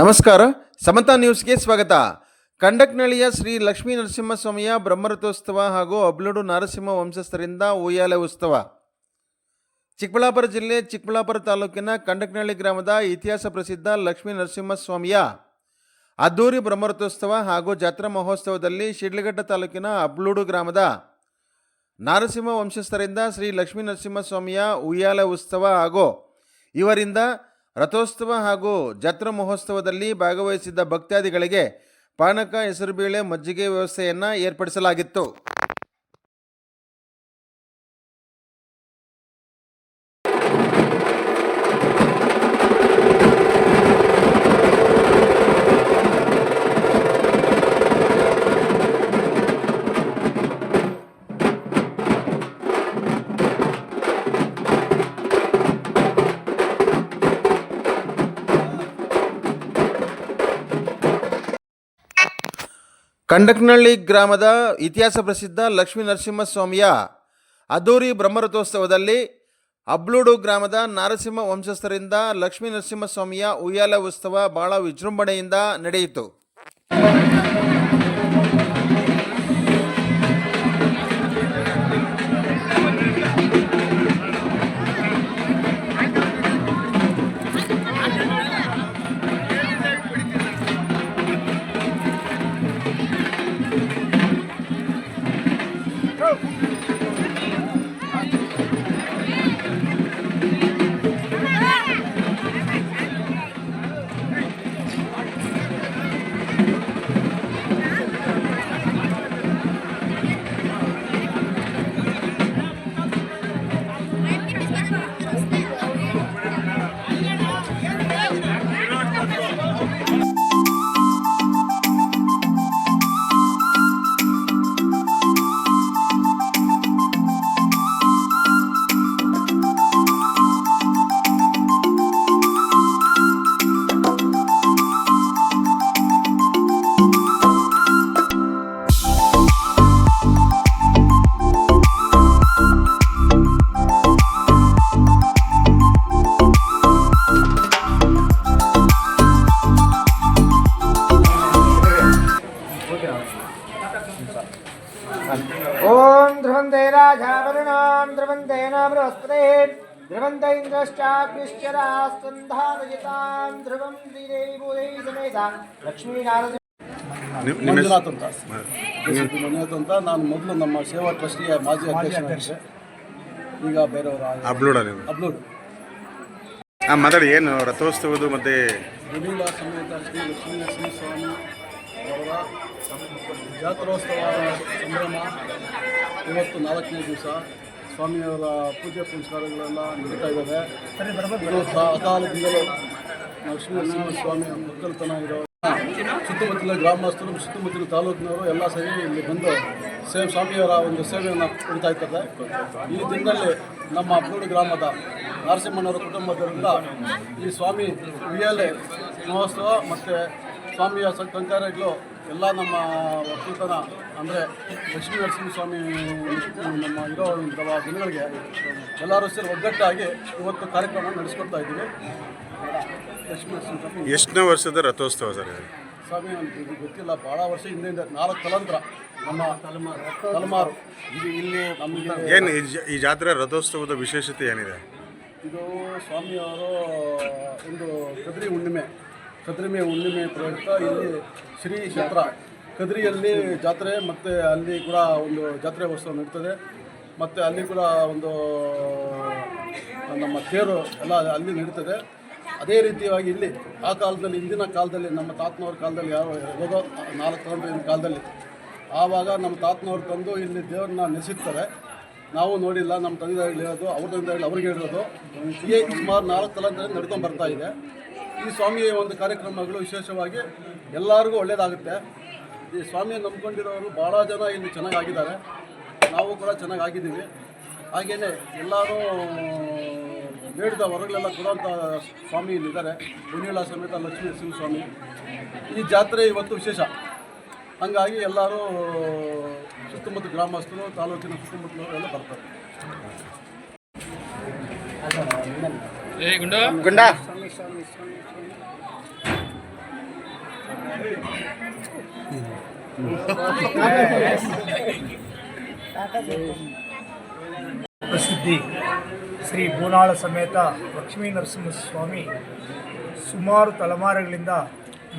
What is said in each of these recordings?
ನಮಸ್ಕಾರ, ಸಮತಾ ನ್ಯೂಸ್ಗೆ ಸ್ವಾಗತ. ಕಂಡಕ್ನಳ್ಳಿಯ ಶ್ರೀ ಲಕ್ಷ್ಮೀ ನರಸಿಂಹಸ್ವಾಮಿಯ ಬ್ರಹ್ಮರಥೋತ್ಸವ ಹಾಗೂ ಅಬ್ಲೂಡು ನಾರಸಿಂಹ ವಂಶಸ್ಥರಿಂದ ಉಯ್ಯಾಲೆ ಉತ್ಸವ. ಚಿಕ್ಕಬಳ್ಳಾಪುರ ಜಿಲ್ಲೆ ಚಿಕ್ಕಬಳ್ಳಾಪುರ ತಾಲೂಕಿನ ಕಂಡಕ್ನಳ್ಳಿ ಗ್ರಾಮದ ಇತಿಹಾಸ ಪ್ರಸಿದ್ಧ ಲಕ್ಷ್ಮೀ ನರಸಿಂಹಸ್ವಾಮಿಯ ಅದ್ದೂರಿ ಬ್ರಹ್ಮರಥೋತ್ಸವ ಹಾಗೂ ಜಾತ್ರಾ ಮಹೋತ್ಸವದಲ್ಲಿ ಶಿಡ್ಲಘಟ್ಟ ತಾಲೂಕಿನ ಅಬ್ಲೂಡು ಗ್ರಾಮದ ನಾರಸಿಂಹ ವಂಶಸ್ಥರಿಂದ ಶ್ರೀ ಲಕ್ಷ್ಮೀ ನರಸಿಂಹಸ್ವಾಮಿಯ ಉಯ್ಯಾಲೆ ಉತ್ಸವ ಹಾಗೂ ಇವರಿಂದ ರಥೋತ್ಸವ ಹಾಗೂ ಜಾತ್ರಾ ಮಹೋತ್ಸವದಲ್ಲಿ ಭಾಗವಹಿಸಿದ್ದ ಭಕ್ತಾದಿಗಳಿಗೆ ಪಾನಕ, ಹೆಸರುಬೇಳೆ, ಮಜ್ಜಿಗೆ ವ್ಯವಸ್ಥೆಯನ್ನು ಏರ್ಪಡಿಸಲಾಗಿತ್ತು. ಕಂಡಕ್ನಳ್ಳಿ ಗ್ರಾಮದ ಇತಿಹಾಸ ಪ್ರಸಿದ್ಧ ಲಕ್ಷ್ಮೀ ನರಸಿಂಹಸ್ವಾಮಿಯ ಅದ್ದೂರಿ ಬ್ರಹ್ಮರಥೋತ್ಸವದಲ್ಲಿ ಅಬ್ಲೂಡು ಗ್ರಾಮದ ನಾರಸಿಂಹ ವಂಶಸ್ಥರಿಂದ ಲಕ್ಷ್ಮೀ ನರಸಿಂಹಸ್ವಾಮಿಯ ಉಯ್ಯಾಲೆ ಉತ್ಸವ ಬಹಳ ವಿಜೃಂಭಣೆಯಿಂದ ನಡೆಯಿತು. ओम ध्रुवंते राजावरुणां ध्रुवंतेन बृहस्पते ध्रुवंत इंद्रश्चाग्निश्चरास्कन्धानयतां ध्रुवं श्रीदेवी भूदेवी समेता लक्ष्मीनारायण ಮಂಜುನಾಥ್ ಅಂತ ನಾನು ಮೊದಲು ನಮ್ಮ ಸೇವಾ ಟ್ರಸ್ಟಿಯ ಮಾಜಿ ಅಧ್ಯಕ್ಷನಾಗಿದ್ದೆ. ಈಗ ಬೇರೆಯವರ ಅಬ್ಲೂಡ್ ಮಾತಾಡಿ ಏನು ರಥೋತ್ಸವದು ಮತ್ತು ವಿಲೀಲ ಸಮೇತ ಶ್ರೀ ಲಕ್ಷ್ಮೀ ನರಸಿಂಹಸ್ವಾಮಿ ಅವರ ಜಾತ್ರೋತ್ಸವ ಸಂಭ್ರಮ ಇವತ್ತು 4ನೇ ದಿವಸ. ಸ್ವಾಮಿಯವರ ಪೂಜೆ ಪುನಸ್ಕಾರಗಳೆಲ್ಲ ನಡೀತಾ ಇದ್ದಾವೆ. ಅಕಾಲದಿಂದಲೂ ಲಕ್ಷ್ಮೀ ನರಸಿಂಹಸ್ವಾಮಿ ಒಕ್ಕಲ್ತನ ಇರೋ ಸುತ್ತಮುತ್ತಲ ಗ್ರಾಮಸ್ಥರು, ಸುತ್ತಮುತ್ತಲ ತಾಲೂಕಿನವರು ಎಲ್ಲ ಸೇರಿ ಇಲ್ಲಿ ಬಂದು ಸ್ವಾಮಿಯವರ ಒಂದು ಸೇವೆಯನ್ನು ಕೊಡ್ತಾ ಇದ್ದಾರೆ. ಈ ದಿನದಲ್ಲಿ ನಮ್ಮ ಅಬ್ಲೂಡು ಗ್ರಾಮದ ನರಸಿಂಹನವರ ಕುಟುಂಬದವರಿಂದ ಈ ಸ್ವಾಮಿ ಉಯ್ಯಾಲೆ ಮಹೋತ್ಸವ ಮತ್ತು ಸ್ವಾಮಿಯ ಕಂಕಾರಗಳು ಎಲ್ಲ ನಮ್ಮ ಒಕ್ಕಲ್ತನ ಅಂದರೆ ಲಕ್ಷ್ಮೀ ನರಸಿಂಹಸ್ವಾಮಿ ನಮ್ಮ ಇರೋ ಇಂಥ ದಿನಗಳಿಗೆ ಎಲ್ಲರೂ ಸೇರಿ ಒಗ್ಗಟ್ಟಾಗಿ ಇವತ್ತು ಕಾರ್ಯಕ್ರಮ ನಡೆಸ್ಕೊಡ್ತಾ ಇದ್ದೀವಿ. ಲಕ್ಷ್ಮೀ ನರಸಿಂಹಸ್ವಾಮಿ ಎಷ್ಟನೇ ವರ್ಷದ ರಥೋತ್ಸವ ಸರ್? ಸ್ವಾಮಿ ಇದು ಗೊತ್ತಿಲ್ಲ, ಭಾಳ ವರ್ಷ ಹಿಂದಿಂದ 4 ತಲಾಂತರ ನಮ್ಮ ತಲೆಮಾರು ಇದು ಇಲ್ಲಿ ನಮಗೆ. ಏನು ಈ ಜಾತ್ರೆ ರಥೋತ್ಸವದ ವಿಶೇಷತೆ ಏನಿದೆ? ಇದು ಸ್ವಾಮಿಯವರು ಒಂದು ಕದ್ರಿ ಹುಣ್ಣಿಮೆ ಪ್ರಯುಕ್ತ ಇಲ್ಲಿ ಶ್ರೀ ಕ್ಷೇತ್ರ ಕದ್ರಿಯಲ್ಲಿ ಜಾತ್ರೆ ಮತ್ತು ಅಲ್ಲಿ ಕೂಡ ಒಂದು ಜಾತ್ರೆ ಉತ್ಸವ ನಡೀತದೆ. ಮತ್ತು ಅಲ್ಲಿ ಕೂಡ ಒಂದು ನಮ್ಮ ತೇರು ಎಲ್ಲ ಅಲ್ಲಿ ನಡೀತದೆ. ಅದೇ ರೀತಿಯಾಗಿ ಇಲ್ಲಿ ಆ ಕಾಲದಲ್ಲಿ, ಹಿಂದಿನ ಕಾಲದಲ್ಲಿ, ನಮ್ಮ ತಾತನವ್ರ ಕಾಲದಲ್ಲಿ ಯಾವ ಹೋಗೋ 4 ತಲೆಮಾರಿನ ಕಾಲದಲ್ಲಿ ಆವಾಗ ನಮ್ಮ ತಾತನವ್ರು ತಂದು ಇಲ್ಲಿ ದೇವ್ರನ್ನ ನೆನೆಸಿರ್ತಾರೆ. ನಾವು ನೋಡಿಲ್ಲ, ನಮ್ಮ ತಂದೆ ಹೇಳೋದು, ಅವ್ರ ತಂದೆ ಅವ್ರಿಗೆ ಹೇಳಿರೋದು. ಹೀಗೆ ಸುಮಾರು 4 ತಲೆಮಾರಿಂದ ನಡ್ಕೊಂಡು ಬರ್ತಾ ಇದೆ. ಈ ಸ್ವಾಮಿಯ ಒಂದು ಕಾರ್ಯಕ್ರಮಗಳು ವಿಶೇಷವಾಗಿ ಎಲ್ಲರಿಗೂ ಒಳ್ಳೆಯದಾಗುತ್ತೆ. ಈ ಸ್ವಾಮಿಯನ್ನು ನಂಬ್ಕೊಂಡಿರೋರು ಭಾಳ ಜನ ಇಲ್ಲಿ ಚೆನ್ನಾಗಿದ್ದಾರೆ. ನಾವು ಕೂಡ ಚೆನ್ನಾಗಿದ್ದೀವಿ. ಹಾಗೆಯೇ ಎಲ್ಲರೂ ಬೇಡಿದ ಹೊರಗಳೆಲ್ಲ ಕೊಡುವಂಥ ಸ್ವಾಮಿ ಇಲ್ಲಿದ್ದಾರೆ. ವಿಲೀಲ ಸಮೇತ ಲಕ್ಷ್ಮೀ ನರಸಿಂಹಸ್ವಾಮಿ. ಈ ಜಾತ್ರೆ ಇವತ್ತು ವಿಶೇಷ. ಹಾಗಾಗಿ ಎಲ್ಲರೂ ಸುತ್ತಮುತ್ತ ಗ್ರಾಮಸ್ಥರು, ತಾಲೂಕಿನ ಸುತ್ತಮುತ್ತಲವರು ಎಲ್ಲ ಬರ್ತಾರೆ. ಗುಂಡ ಪ್ರಸಿದ್ಧಿ ಶ್ರೀ ಬೂನಾಳ ಸಮೇತ ಲಕ್ಷ್ಮೀ ನರಸಿಂಹಸ್ವಾಮಿ ಸುಮಾರು ತಲೆಮಾರುಗಳಿಂದ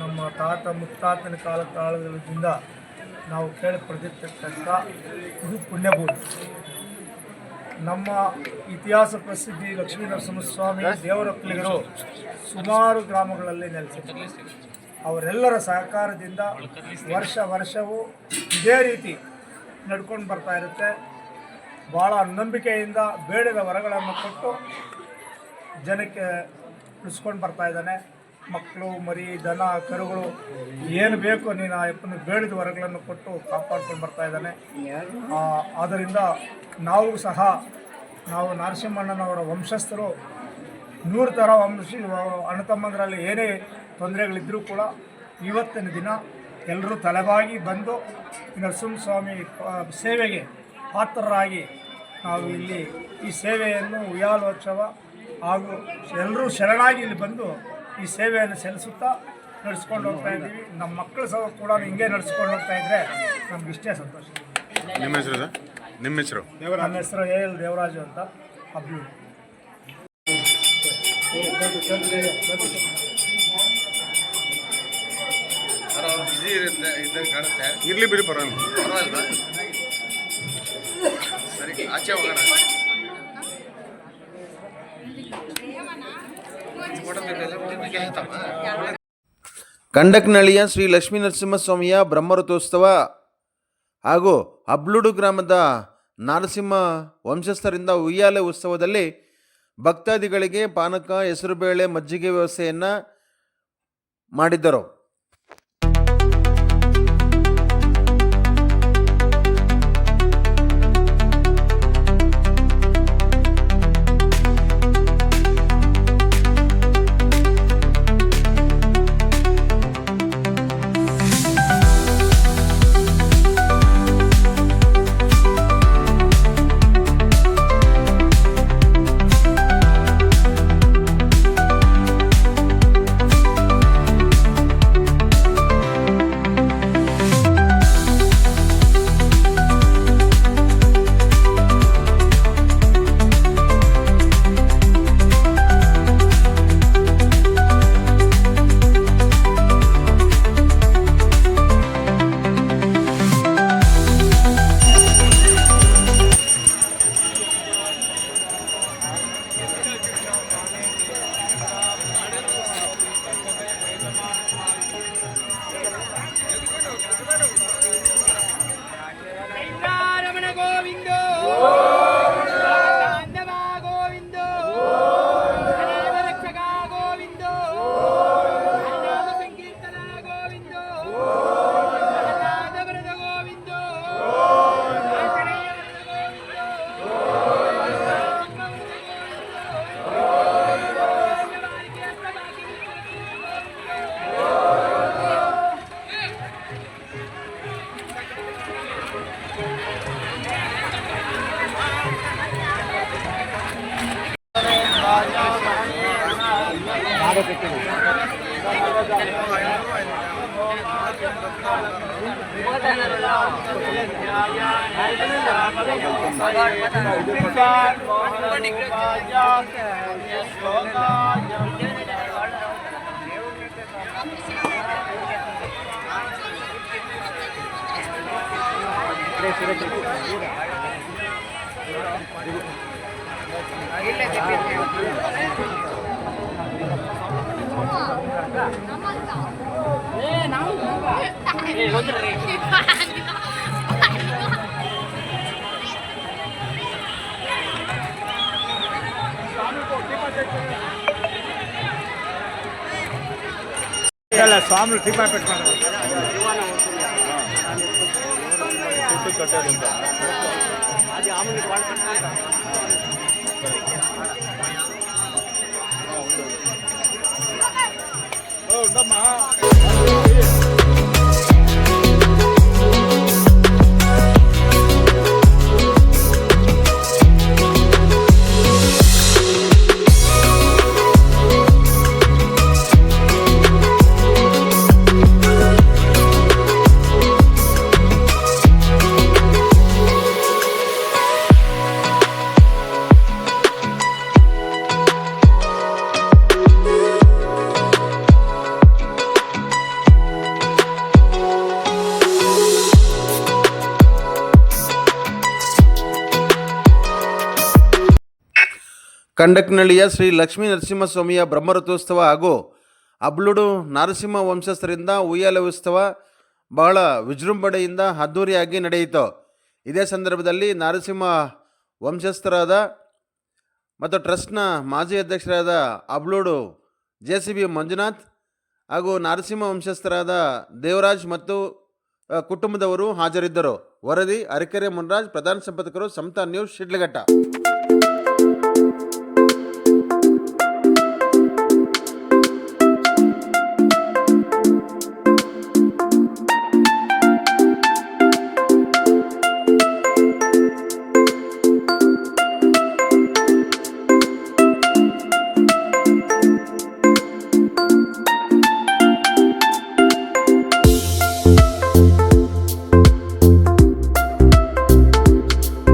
ನಮ್ಮ ತಾತ ಮುತ್ತಾತನ ಕಾಲದಿಂದ ನಾವು ಕೇಳಿಪಡೆದಿರ್ತಕ್ಕಂಥ ಇದು ಪುಣ್ಯಭೂಮಿ. ನಮ್ಮ ಇತಿಹಾಸ ಪ್ರಸಿದ್ಧಿ ಲಕ್ಷ್ಮೀ ನರಸಿಂಹಸ್ವಾಮಿ ದೇವರೊಕ್ಕಲಿಗರು ಸುಮಾರು ಗ್ರಾಮಗಳಲ್ಲಿ ನೆಲೆಸಿದ್ದಾರೆ. ಅವರೆಲ್ಲರ ಸಹಕಾರದಿಂದ ವರ್ಷವೂ ಇದೇ ರೀತಿ ನಡ್ಕೊಂಡು ಬರ್ತಾ ಇರುತ್ತೆ. ಭಾಳ ನಂಬಿಕೆಯಿಂದ ಬೇಡದ ವರಗಳನ್ನು ಕೊಟ್ಟು ಜನಕ್ಕೆ ಉಳಿಸ್ಕೊಂಡು ಬರ್ತಾ ಇದ್ದಾನೆ. ಮಕ್ಕಳು, ಮರಿ, ದನ, ಕರುಗಳು ಏನು ಬೇಕು ನೀನು ಆ ಅಪ್ಪನ ಬೇಡದ ವರಗಳನ್ನು ಕೊಟ್ಟು ಕಾಪಾಡ್ಕೊಂಡು ಬರ್ತಾ ಇದ್ದಾನೆ. ಆದ್ದರಿಂದ ನಾವು ನರಸಿಂಹಣ್ಣನವರ ವಂಶಸ್ಥರು 100 ಥರ ಅಣ್ಣ ತಮ್ಮಂದರಲ್ಲಿ ಏನೇ ತೊಂದರೆಗಳಿದ್ದರೂ ಕೂಡ ಇವತ್ತಿನ ದಿನ ಎಲ್ಲರೂ ತಲೆಬಾಗಿ ಬಂದು ನರಸಿಂಹಸ್ವಾಮಿ ಸೇವೆಗೆ ಪಾತ್ರರಾಗಿ ನಾವು ಇಲ್ಲಿ ಈ ಸೇವೆಯನ್ನು ಉಯ್ಯಾಲೋತ್ಸವ ಹಾಗೂ ಎಲ್ಲರೂ ಶರಣಾಗಿ ಇಲ್ಲಿ ಬಂದು ಈ ಸೇವೆಯನ್ನು ಸಲ್ಲಿಸುತ್ತಾ ನಡೆಸ್ಕೊಂಡು ಹೋಗ್ತಾ ಇದ್ದೀವಿ. ನಮ್ಮ ಮಕ್ಕಳು ಸಹ ಕೂಡ ಹಿಂಗೆ ನಡೆಸ್ಕೊಂಡು ಹೋಗ್ತಾ ಇದ್ದರೆ ನಮಗಿಷ್ಟೇ ಸಂತೋಷ. ನಿಮ್ಮ ಹೆಸರು ಸರ್? ನಿಮ್ಮ ಹೆಸರು? ನನ್ನ ಹೆಸರು ಎಲ್ ದೇವರಾಜು ಅಂತ, ಅಬ್ಲೂರು. ಇರ್ಲಿ ಬಿಡಿ, ಪರವಾಗಿಲ್ಲ. ಸರಿ, ಆಚೆ ಹೋಗೋಣ. ಕಂಡಕ್ನಳ್ಳಿಯ ಶ್ರೀ ಲಕ್ಷ್ಮೀ ನರಸಿಂಹಸ್ವಾಮಿಯ ಬ್ರಹ್ಮರಥೋತ್ಸವ ಹಾಗೂ ಅಬ್ಲೂಡು ಗ್ರಾಮದ ನರಸಿಂಹ ವಂಶಸ್ಥರಿಂದ ಉಯ್ಯಾಲೆ ಉತ್ಸವದಲ್ಲಿ ಭಕ್ತಾದಿಗಳಿಗೆ ಪಾನಕ, ಹೆಸರುಬೇಳೆ, ಮಜ್ಜಿಗೆ ವ್ಯವಸ್ಥೆಯನ್ನು ಮಾಡಿದ್ದರು. ರಮಣ ಗೋವಿಂದ ಗೋವಿಂದ ರಕ್ಷಕ ಗೋವಿಂದ ಸಂಕೀರ್ತನ ಗೋವಿಂದ ವರದ ಗೋವಿಂದ ಸ್ವಾಮಿ ಟಿಪ್ಪಾ ಪೆಟ್ಟು ಕಂಡಕ್ನಳ್ಳಿಯ ಶ್ರೀ ಲಕ್ಷ್ಮೀ ನರಸಿಂಹಸ್ವಾಮಿಯ ಬ್ರಹ್ಮರಥೋತ್ಸವ ಹಾಗೂ ಅಬ್ಲುಡು ನಾರಸಿಂಹ ವಂಶಸ್ಥರಿಂದ ಉಯ್ಯಾಲೆ ಉತ್ಸವ ಬಹಳ ವಿಜೃಂಭಣೆಯಿಂದ ಅದ್ಧೂರಿಯಾಗಿ ನಡೆಯಿತು. ಇದೇ ಸಂದರ್ಭದಲ್ಲಿ ನಾರಸಿಂಹ ವಂಶಸ್ಥರಾದ ಮತ್ತು ಟ್ರಸ್ಟ್ನ ಮಾಜಿ ಅಧ್ಯಕ್ಷರಾದ ಅಬ್ಲೂಡು JCB ಮಂಜುನಾಥ್ ಹಾಗೂ ನಾರಸಿಂಹ ವಂಶಸ್ಥರಾದ ದೇವರಾಜ್ ಮತ್ತು ಕುಟುಂಬದವರು ಹಾಜರಿದ್ದರು. ವರದಿ ಅರಕೆರೆ ಮುನ್ರಾಜ್, ಪ್ರಧಾನ ಸಂಪಾದಕರು ಸಮತಾ ನ್ಯೂಸ್, ಶಿಡ್ಲಘಟ್ಟ.